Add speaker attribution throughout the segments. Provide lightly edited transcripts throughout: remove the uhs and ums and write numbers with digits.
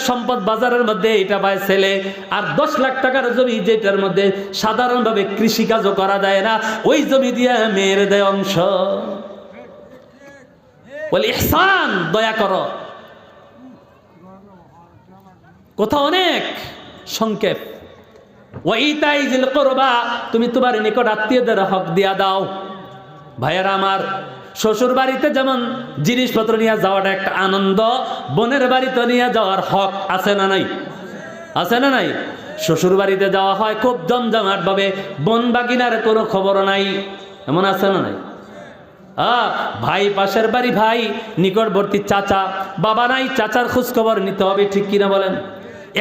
Speaker 1: সম্পদ বাজারের মধ্যে এটা পায় ছেলে, আর 10 লাখ টাকার জমি যেটার মধ্যে সাধারণভাবে কৃষিকাজও করা যায় না, ওই জমি দিয়ে মেয়ের দেয় অংশ। বলে ইহসান, দয়া করো। কথা অনেক সংক্ষেপ। ওয়াইতাই যিল কুরবা, তুমি তোমার নিকট আত্মীয়দের হক দিয়া দাও। ভাইয়েরা আমার, শ্বশুর বাড়িতে যেমন জিনিসপত্র নিয়ে যাওয়াটা একটা আনন্দ, বোনের বাড়িতে নিয়ে যাওয়ার হক আছে না নাই? আছে না নাই? শ্বশুর বাড়িতে যাওয়া হয় খুব জমজমাট ভাবে, বোন বাগিনার কোনো খবর নাই, এমন আছে না নাই? ভাই পাশের বাড়ি ভাই, নিকটবর্তী চাচা, বাবা নাই, চাচার খোঁজ খবর নিতে হবে, ঠিক কিনা বলেন?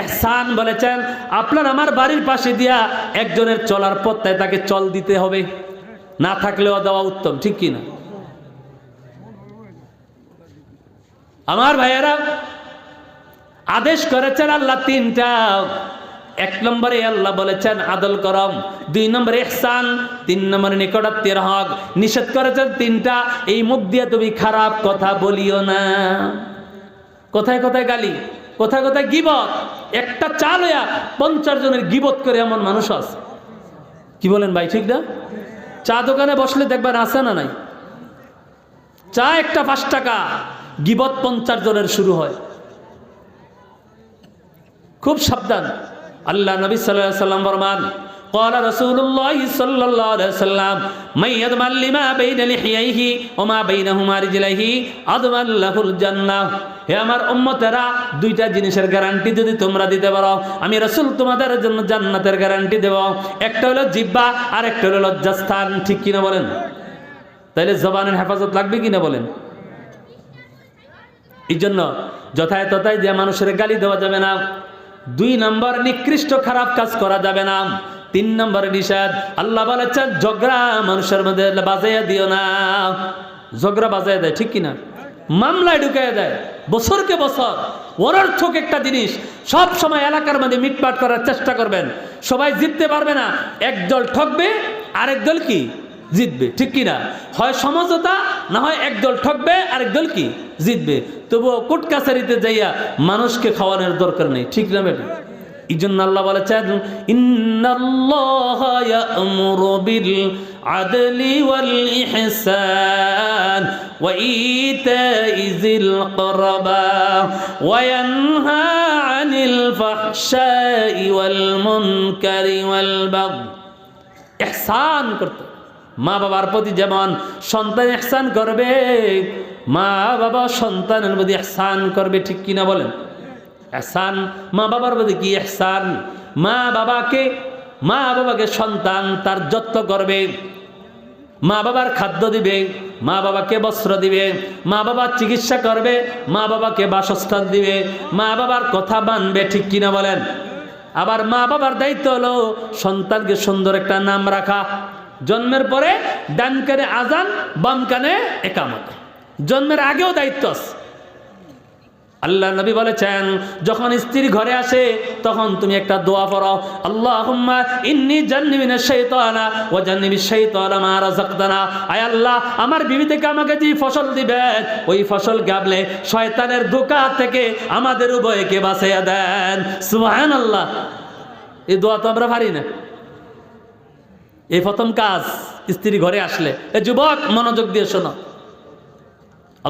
Speaker 1: ইহসান বলেছেন আপনার আমার বাড়ির পাশে দিয়া একজনের চলার পথটায় তাকে চল দিতে হবে, না থাকলেও দেওয়া উত্তম, ঠিক কিনা? আমার ভাইয়েরা, আদেশ করেছেন আল্লাহ 3টা। 1 নম্বরে আল্লাহ বলেছেন আদল করম, 2 নম্বরে ইহসান, 3 নম্বরে নিকটাত্মীয়ের হক। নিষেধ করেছেন 3টা। এই মুখ দিয়ে তুমি খারাপ কথা বলিও না। কোথায় কোথায় গালি, কোথায় কোথায় গীবত। একটা চা লইয়া 50 জনের গীবত করে এমন মানুষ আছে। কি বলেন ভাই, ঠিক না? চা দোকানে বসলে দেখবেন আছে না নাই? চা একটা 5 টাকা, গীবত 50 জনের শুরু হয়। খুব সাবধান। আল্লাহ নবী সাল্লাল্লাহু আলাইহি ওয়াসাল্লাম ফরমান, قال رسول الله صلى الله عليه وسلم من يضمن لما بين لحييه وما بينهما رجليه اضمن له الجنه। হে আমার উম্মতেরা, 2টা জিনিসের গ্যারান্টি যদি তোমরা দিতে পারো, আমি রাসূল তোমাদের জন্য জান্নাতের গ্যারান্টি দেব। একটা হলো জিহ্বা, আর একটা হলো লজ্জাস্থান, ঠিক কিনা বলেন? তাইলে জবানের হেফাজত লাগবে কিনা বলেন? এই জন্য যথায় তথায় যে মানুষের গালি দেওয়া যাবে না। 2 নম্বর, নিকৃষ্ট খারাপ কাজ করা যাবে না। 3 নম্বর নিষেধ, আল্লাহ বলেছেন ঝগড়া মানুষের মধ্যে বাজাইয়া দিও না। ঝগড়া বাজাইয়া দেয়, ঠিক কিনা? মামলায় ঢুকাইয়া দেয় বছরকে বছর। অনর্থক একটা জিনিস সব সময় এলাকার মধ্যে মিটমাট করার চেষ্টা করবেন। সবাই জিততে পারবে না, একদল ঠকবে, আরেক দল কি জিতবে, ঠিক কিনা? হয় সমঝোতা, না হয় একদল ঠকবে, আরেক দল কি জিতবে। তবুও কোর্ট কাছারিতে যাইয়া মানুষকে খাওয়ানোর দরকার নেই, ঠিক না বেটা? এই জন্য আল্লাহ বলেছেন ইন্নাল্লাহা ইয়া'মুরু বিল আদলি ওয়াল ইহসান ওয়া ইতা'i যিল কুরবা ওয়া ইয়ানহা আনিল ফাহশাই ওয়াল মুনকারি ওয়াল বাগই। ইহসান করতে, মা বাবার প্রতি যেমন সন্তান ইহসান করবে, মা বাবা সন্তানের প্রতি ইহসান করবে, ঠিক কিনা বলেন? ইহসান মা বাবার প্রতি কি ইহসান? মা বাবাকে সন্তান তার যত্ন করবে, মা বাবার খাদ্য দিবে, মা বাবাকে বস্ত্র দিবে, মা বাবার চিকিৎসা করবে, মা বাবাকে বাসস্থান দিবে, মা বাবার কথা মানবে, ঠিক কিনা বলেন? আবার মা বাবার দায়িত্ব হলো সন্তানকে সুন্দর একটা নাম রাখা। জন্মের পরে ডান কানে আজান, বাম কানে ইকামত। জন্মের আগেও দায়িত্ব আছে। আল্লাহ নবী বলেছেন যখন স্ত্রী ঘরে আসে তখন তুমি একটা দোয়া পড়ো, আল্লাহুম্মা ইন্নী জান্নিবিনাশ শাইতানা ওয়া জান্নিবিশ শাইতানা মা রাযাকতানা। আয় আল্লাহ, আমার বিবি থেকে আমাকে যে ফসল দিবেন ওই ফসল গাবলে শয়তানের ধোঁকা থেকে আমাদের উভয়কে বাঁচিয়ে দেন। সুবহানাল্লাহ। এই দোয়া তো আমরা পারি না। এই প্রথম কাজ স্ত্রী ঘরে আসলে। এ যুবক, মনোযোগ দিয়ে শোনো,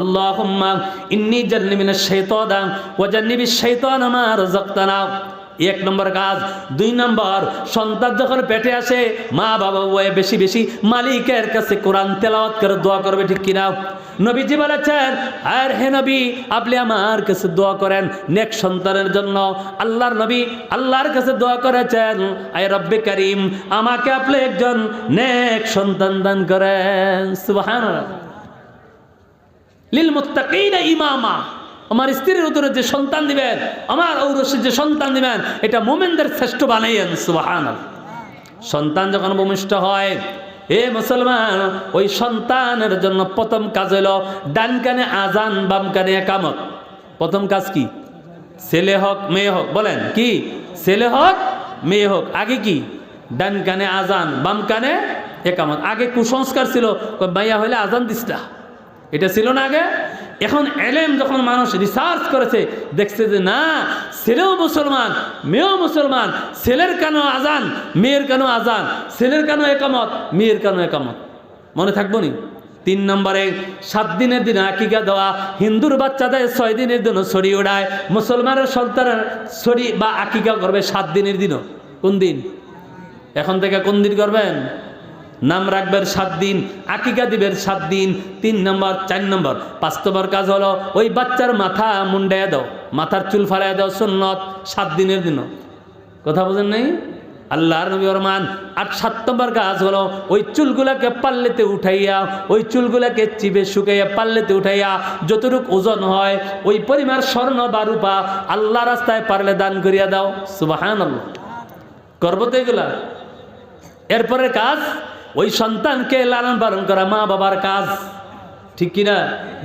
Speaker 1: আল্লাহুম্মা ইন্নী জান্নিবিনাশ শাইতানা ওয়া জান্নিবিশ শাইতানা মা রাযাকতানা। 1 নম্বর কাজ। 2 নম্বর, সন্তান যখন পেটে আসে মা বাবা উভয়ে বেশি বেশি মালিকের কাছে কোরআন তেলাওয়াত করে দোয়া করবে, ঠিক কিনা? নবীজি বলেছেন, আর হে নবী, আপনি আমার কাছে দোয়া করেন নেক সন্তানের জন্য। আল্লাহর নবী আল্লাহর কাছে দোয়া করেছেন, আয় রব্বে কারীম, আমাকে আপনি একজন নেক সন্তান দান করেন। সুবহানাল্লাহ। লিল মুত্তাকিনা ইমামা, আমার স্ত্রীর উদরে যে সন্তান দিবেন, আমার ঔরসে যে সন্তান দিবেন, এটা মুমিনদের শ্রেষ্ঠ বানাইয়েন। সুবহানাল্লাহ। সন্তান যখন ভূমিষ্ঠ হয়, এ মুসলমান, ওই সন্তানের জন্য প্রথম কাজ হলো ডান কানে আজান, বাম কানে ইকামত। প্রথম কাজ কি? ছেলে হোক মেয়ে হোক, বলেন কি? ছেলে হোক মেয়ে হোক, আগে কি? ডান কানে আজান, বাম কানে ইকামত। আগে কুসংস্কার ছিল, মাইয়া হইলে আজান দিস না, এটা ছিল না আগে। এখন এলেম যখন মানুষ রিসার্চ করেছে, দেখছে যে না, ছেলেও মুসলমান মেয়েও মুসলমান, ছেলের কেন আজান মেয়ের কেন আজান, ছেলের কেন একামত মেয়ের কেন একামত। মনে থাকবো নি? 3 নম্বরে 7 দিনের দিন আকিকা দেওয়া। হিন্দুর বাচ্চাদের 6 দিনের জন্য ছড়ি ওড়ায়, মুসলমানের সন্তানের ছড়ি বা আকিকা করবে 7 দিনের দিনও। কোন দিন? এখন থেকে কোন দিন করবেন? নাম রাখবেন 7 দিন, আকিকা দিবেন 7 দিন। 3 নম্বর 4 নম্বর 5 নম্বর কাজ হলো ওই বাচ্চার মাথা মুন্ডাইয়া দাও, মাথার চুল ফালাইয়া দাও, সুন্নত 7 দিনের দিনও। কথা বোঝেন নাই? আল্লাহর নবী ফরমান। আর 7 নম্বর কাজ হলো ওই চুলগুলাকে পাল্লেতে উঠাইয়া, ওই চুলগুলাকে চিবে শুকাইয়া পাল্লেতে উঠাইয়া যতটুক ওজন হয় ওই পরিমাণ স্বর্ণ বা রূপা আল্লাহ রাস্তায় পারলে দান করিয়া দাও। সুবহানাল্লাহ। করবো তো এগুলা। এরপরে কাজ ওই সন্তানকে লালন পালন করা, মা বাবার কাজ, ঠিক কিনা?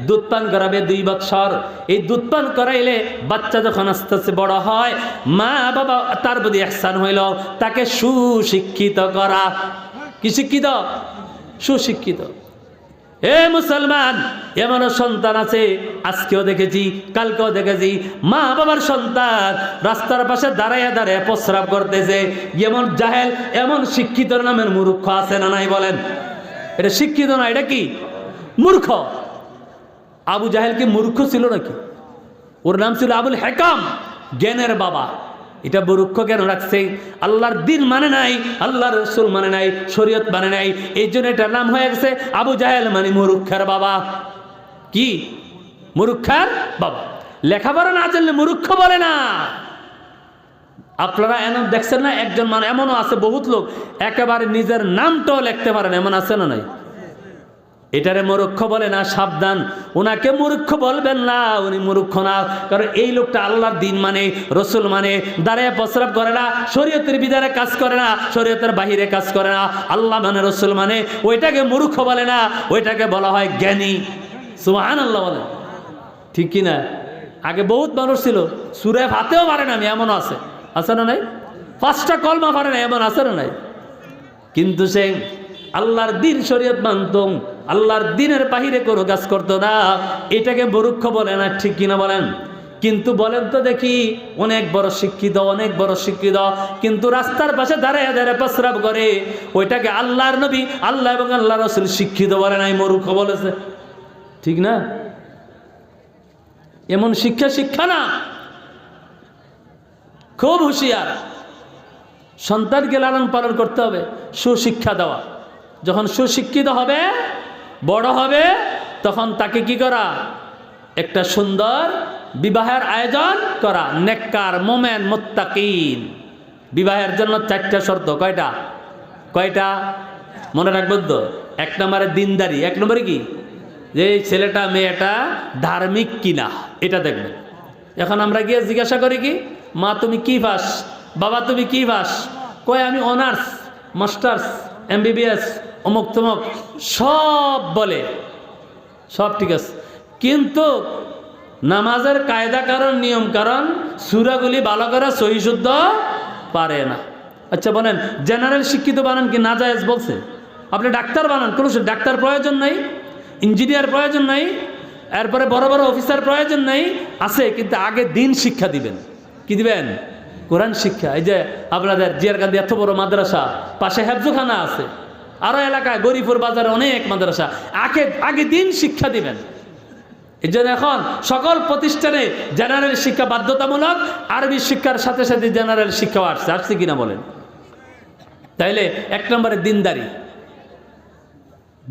Speaker 1: দুধ পান করাবে 2 বৎসর। এই দুধ পান করাইলে বাচ্চা যখন আস্তে আস্তে বড় হয়, মা বাবা তার প্রতি ইহসান হইল তাকে সুশিক্ষিত করা। কি শিক্ষিত? সুশিক্ষিত। এ মুসলমান, এমনও সন্তান আছে, আজকেও দেখেছি কালকেও দেখেছি, মা বাবার সন্তান রাস্তার পাশে দাঁড়াইয়া দাঁড়াইয়া প্রস্রাব করতেছে। যেমন জাহেল এমন শিক্ষিত নামের মূর্খ আছে না নাই বলেন? এটা শিক্ষিত না, এটা কি? মূর্খ। আবু জাহেল কি মূর্খ ছিল নাকি? ওর নাম ছিল আবুল হেকাম, জ্ঞানের বাবা। এটা মূর্খ কেন রাখছে? আল্লাহর দিন মানে নাই, আল্লাহর রাসূল মানে নাই, শরীয়ত মানে নাই, এই জন্য এটার নাম হয়ে গেছে আবু জাহেল, মানে মূর্খের বাবা। কি? মূর্খের বাবা। লেখাপড়া না জানলে মূর্খ বলে না। আপনারা এমন দেখছেন না, একজন মানে এমনও আছে, বহুত লোক একেবারে নিজের নামটাও লিখতে পারে না, এমন আছে না নাই? এটারে মূর্খ বলে না, সাবধান। ওনাকে মূর্খ বলবেন না, উনি মূর্খ না। কারণ এই লোকটা আল্লাহর দিন মানে, রসুল মানে, দাঁড়িয়ে প্রস্রাব করে না, শরীয়তের বিধানে কাজ করে না, শরীয়তের বাহিরে কাজ করে না, আল্লাহ মানে রসুল মানে, ওইটাকে মূর্খ বলে না, ওইটাকে বলা হয় জ্ঞানী। সুবহানাল্লাহ বলে, ঠিক কিনা? আগে বহুত মানুষ ছিল সূরা ফাতিহাও পারে না, এমনও আছে, আছে না নাই? 5টা কলমা পারে না, এমন আছে না নাই? কিন্তু সে আল্লাহর দিন শরীয়ত মানত, আল্লাহর দিনের বাহিরে কোনো কাজ করতো না, এটাকে মূর্খ বলে না, ঠিক কিনা বলেন? কিন্তু বলেন তো দেখি, অনেক বড় শিক্ষিত, অনেক বড় শিক্ষিত, কিন্তু রাস্তার পাশে দাঁড়ায় দাঁড়ায় প্রস্রাব করে, ওইটাকে আল্লাহর নবী, আল্লাহ এবং আল্লাহ রাসূল শিক্ষিত বলে নাই, মূর্খ বলেছে, ঠিক না? এমন শিক্ষা না। খুব হুঁশিয়ার। সন্তানকে লালন পালন করতে হবে, সুশিক্ষা দেওয়া। যখন সুশিক্ষিত হবে, বড় হবে, তখন তাকে কি করা? একটা সুন্দর বিবাহের আয়োজন করা। নেককার, মোমেন, মুত্তাকিন। বিবাহের জন্য 4টা শর্ত। কয়টা? মনে রাখবেন তো। 1 নম্বরে দিনদারি। 1 নম্বরে কি? যে ছেলেটা মেয়েটা ধার্মিক কিনা, এটা দেখবেন। এখন আমরা গিয়ে জিজ্ঞাসা করি কি, মা তুমি কি পাস, বাবা তুমি কি পাস, কয় আমি অনার্স, মাস্টার্স, MBBS, অমুক তমুক, সব বলে, সব ঠিক আছে, কিন্তু নামাজের কায়দা কারণ, নিয়ম কারণ, সূরাগুলি ভালো করে সহি শুদ্ধ পারে না। আচ্ছা বলেন, জেনারেল শিক্ষিত বানান কি নাজায়েজ বলছে? আপনি ডাক্তার বানান, কোনো ডাক্তার প্রয়োজন নাই, ইঞ্জিনিয়ার প্রয়োজন নাই, এরপরে বড় বড় অফিসার প্রয়োজন নাই, আছে, কিন্তু আগে দিন শিক্ষা দিবেন। কি দিবেন? কোরআন শিক্ষা। এই যে আপনাদের জিয়ারকান্দি এত বড় মাদ্রাসা, পাশে হেফজখানা আছে, আরো এলাকায় গরিপুর বাজারে অনেক মাদ্রাসা, আগে দিন শিক্ষা দিবেন। এই জন্য এখন সকল প্রতিষ্ঠানে জেনারেল শিক্ষা বাধ্যতামূলক, আরবি শিক্ষার সাথে সাথে জেনারেল শিক্ষাও আসছে কিনা বলেন? তাইলে 1 নম্বরে দিনদারি।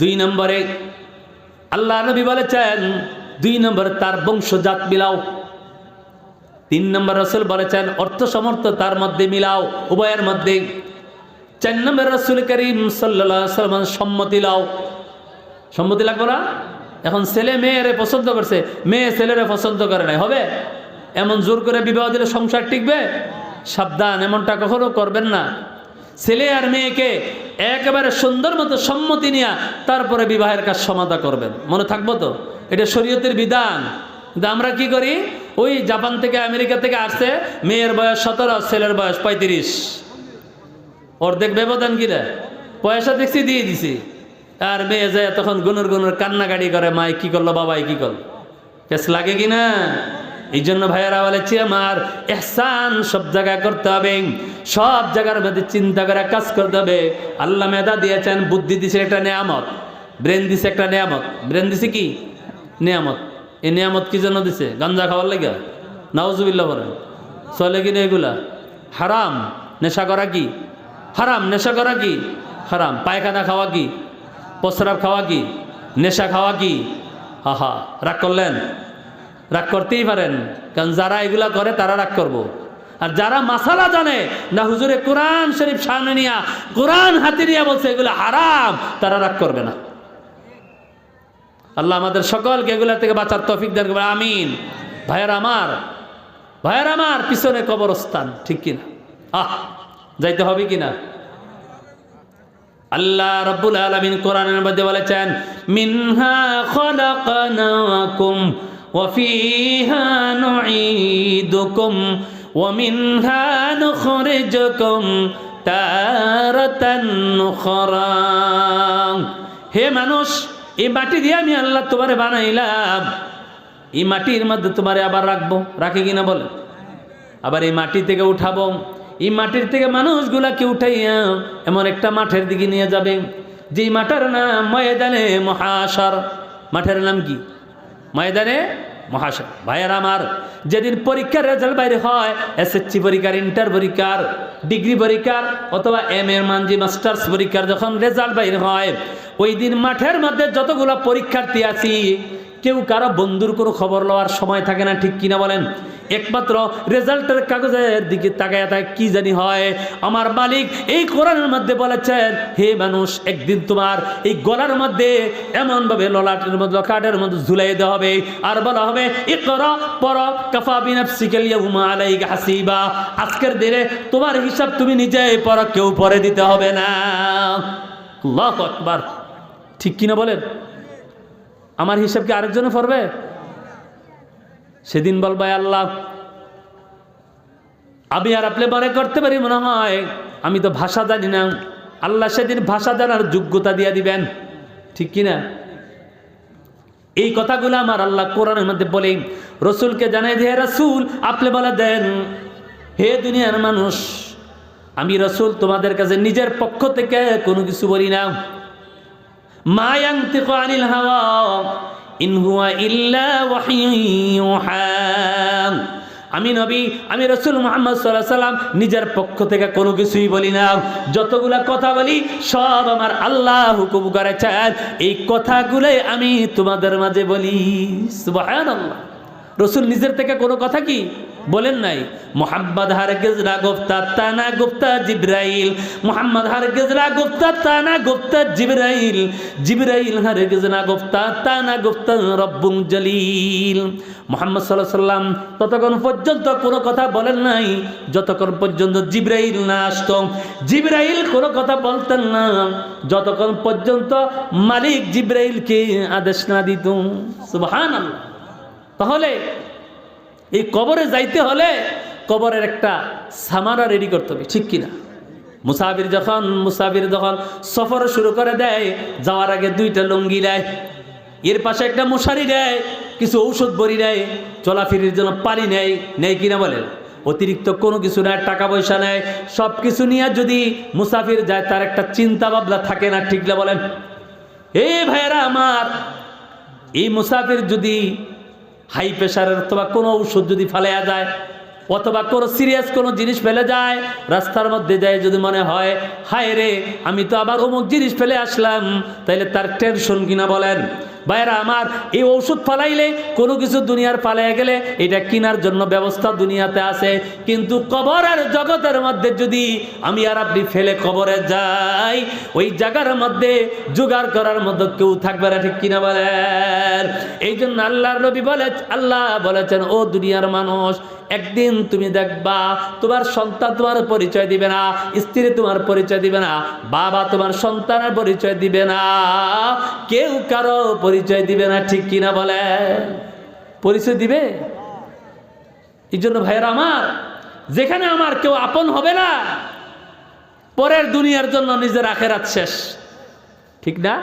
Speaker 1: 2 নম্বরে আল্লাহ নবী বলেছেন, 2 নম্বরে তার বংশজাত মিলাও। 3 নম্বর রাসূল বলেছেন অর্থ সমর্থ তার মধ্যে মিলাও, উভয়ের মধ্যে। 4 নম্বর রাসূল করিম সাল্লাল্লাহু আলাইহি ওয়াসাল্লাম সম্মতি লাও। সম্মতি লাগবে না? এখন ছেলে মেয়েরে পছন্দ করছে, মেয়ে ছেলেরে পছন্দ করে নাই, হবে? এমন জোর করে বিবাহ দিলে সংসার টিকবে? সাবধান, এমনটা কখনো করবেন না। ছেলে আর মেয়েকে একেবারে সুন্দর মতো সম্মতি নিয়ে তারপরে বিবাহের কাজ সমাধা করবেন। মনে থাকবো তো? এটা শরীয়তের বিধান। কিন্তু আমরা কি করি, ওই জাপান থেকে আমেরিকা থেকে আসছে, মেয়ের বয়স 17, ছেলের বয়স 35, অর্ধেক ব্যবধান কিনা, পয়সা দেখছি দিয়ে দিছি, আর মেয়ে যায় তখন গুনুর কান্নাকাটি করে, মাই কি করলো, বাবাই কি করলো। পেস লাগে কিনা? এই জন্য ভাইয়েরা বলেছি আমার, ইহসান সব জায়গায় করতে হবে, সব জায়গার মধ্যে চিন্তা করে কাজ করতে হবে। আল্লাহ মেধা দিয়েছেন, বুদ্ধি দিছে, একটা নেয়ামত। ব্রেন দিছে একটা নেয়ামত। ব্রেন দিছে কি নেয়ামত? এই নেয়ামত কি জন্য দিছে? গাঞ্জা খাওয়ার লাগে? নাউজুবিল্লাহ বলেন। চলে কিনা এগুলা? হারাম। নেশা করা কি হারাম? নেশা করা কি হারাম? পায়খানা খাওয়া কি? প্রস্রাব খাওয়া কি? নেশা খাওয়া কি? হা রাগ করলেন? রাগ করতেই পারেন, কারণ যারা এগুলা করে তারা রাগ করব। আর যারা মাসালা জানে না, হুজুরে কোরআন শরীফ সামনে নিয়া কোরআন হাতে নিয়ে বলছে এগুলো হারাম, তারা রাগ করবে না। আল্লাহ আমাদের সকলকে এগুলা থেকে বাঁচার তৌফিক দান করবে, আমিন। ভাইয়ের আমার পিছনে কবরস্থান, ঠিক কিনা? যাইতে হবে কিনা? আল্লাহ রাব্বুল আলামিন কোরআনের মধ্যে বলেছেন, মিনহা খলাকনাকুম ওয়া ফিহা নুঈদুকুম ওয়া মিনহা নুখরিজুকুম তারাতান নুখরা। হে মানুষ, এই মাটি দিয়ে আমি আল্লাহ তোমারে বানাইলাম, এই মাটির মধ্যে তোমারে আবার রাখবো, রাখে কিনা বলে? আবার এই মাটি থেকে উঠাবো, এই মাটির থেকে মানুষগুলাকে উঠাইয়া এমন একটা মাঠের দিকে নিয়ে যাবে, যেই মাঠের নাম ময়দানে মহাশর। মাঠের নাম কি? ময়দানে মহাশর। ভাইয়ের আমার, যেদিন পরীক্ষার রেজাল্ট বাইরে হয়, এসএসসি পরীক্ষার, ইন্টার পরীক্ষার, ডিগ্রি পরীক্ষার অথবা এমএ মানজি মাস্টার্স পরীক্ষার যখন রেজাল্ট বাইরে হয়, ওই দিন মাঠের মধ্যে যতগুলো পরীক্ষার্থী আছি, কেউ কারো বন্ধুর কোনো খবর লওয়ার সময় থাকে না, ঠিক কিনা বলেন? একমাত্র রেজাল্টের কাগজের দিকে তাকায় তাকায় কি জানি হয়। আমার মালিক এই কোরআনের মধ্যে বলেছেন, হে মানুষ, একদিন তোমার এই গলার মধ্যে এমনভাবে ললাটের মধ্যে কাঠের মধ্যে ঝুলাই দেওয়া হবে, আর বলা হবে ইকরা পড়ো কাফা বিনাফসিকাল ইয়াউমা আলাইকা হাসিবা। আজকের দিনে তোমার হিসাব তুমি নিজেই পড়ো, কেউ পড়ে দিতে হবে না। আল্লাহু আকবার, ঠিক কিনা বলেন? আমার হিসাব কি আরেকজনে পড়বে? সেদিন বলবে আল্লাহ, আমি আর আপনি মনে করতে পারি মনে হয় আমি তো ভাষা জানি না। আল্লাহ সেদিন ভাষা জানার যোগ্যতা দিয়ে দিবেন, ঠিক কিনা? এই কথাগুলো আমার আল্লাহ কোরআনের মধ্যে বলে রসুলকে জানাই দিয়ে, রসুল আপনি বলে দেন, হে দুনিয়ার মানুষ, আমি রসুল তোমাদের কাছে নিজের পক্ষ থেকে কোনো কিছু বলি না। মা ইয়ানতিকু আনিল হাওয়া ইন হুয়া ইল্লা ওয়াহয়ুন ইউহা। আমি নবী, আমি রাসূল মুহাম্মদ সাল্লাল্লাহু আলাইহি সাল্লাম নিজের পক্ষ থেকে কোনো কিছুই বলি না। যতগুলা কথা বলি সব আমার আল্লাহ হুকুম করেছেন, এই কথাগুলোই আমি তোমাদের মাঝে বলি। সুবহানাল্লাহ। রাসূল নিজের থেকে কোনো কথা কি বলেন নাই। মুহাম্মদ হারগিজ না গুফতা তানা গুফতা জিবরাইল, মুহাম্মদ হারগিজ না গুফতা তানা গুফতা জিবরাইল, জিবরাইল হারগিজ না গুফতা তানা গুফতা রব্বুল জলিল। মুহাম্মদ সাল্লাল্লাহু আলাইহি সাল্লাম ততক্ষণ পর্যন্ত কোনো কথা বলেন নাই যতক্ষণ পর্যন্ত জিবরাইল না আসতো। জিবরাইল কোনো কথা বলতেন না যতক্ষণ পর্যন্ত মালিক জিবরাইলকে আদেশ না দিত। সুবহানাল্লাহ। তাহলে এই কবরে যাইতে হলে কবরের একটা সামারা রেডি করতে হবে, ঠিক কিনা? মুসাফির যখন সফর শুরু করে দেয়, যাওয়ার আগে দুইটা লুঙ্গি দেয়, এর পাশে একটা মশারি দেয়, কিছু ঔষধ বড়ি দেয়, চলাফেরির জন্য পানি নেয়, নেয় কিনা বলেন? অতিরিক্ত কোনো কিছু নেয়, টাকা পয়সা নেয়, সব কিছু নিয়ে যদি মুসাফির যায় তার একটা চিন্তা ভাবনা থাকে না, ঠিক না বলেন? এই ভাইয়েরা আমার, এই মুসাফির যদি হাই প্রেশারের অথবা কোনো ঔষধ যদি ফেলেয়া যায়, অথবা কোনো সিরিয়াস কোনো জিনিস ফেলে যায়, রাস্তার মধ্যে যায় যদি মনে হয় হায় রে আমি তো আবার অমুক জিনিস ফেলে আসলাম, তাইলে তার টেনশন কিনা বলেন? ভাইরা আমার, এই ওষুধ ফালাইলে কোনো কিছু দুনিয়ার পালাইয়া গেলে এটা কেনার জন্য ব্যবস্থা দুনিয়াতে আছে, কিন্তু কবরের জগতের মধ্যে যদি আমি আর আপনি ফেলে কবরে যাই, ওই জায়গার মধ্যে জোগাড় করার মতো কেউ থাকবে না, ঠিক কিনা বলেন? এই জন্য আল্লাহর নবী আল্লাহ বলেছেন, ও দুনিয়ার মানুষ, একদিন তুমি দেখবা তোমার সন্তান তোমার পরিচয় দিবে না, স্ত্রী তোমার পরিচয় দিবে না, বাবা তোমার সন্তানের পরিচয় দিবে না, কেউ কারো পরিচয় দিবে না, ঠিক কিনা বলে? পরিচয় দিবে? এই জন্য ভাইয়েরা আমার, যেখানে আমার কেউ আপন হবে না, পরের দুনিয়ার জন্য নিজের আখেরাত শেষ, ঠিক না?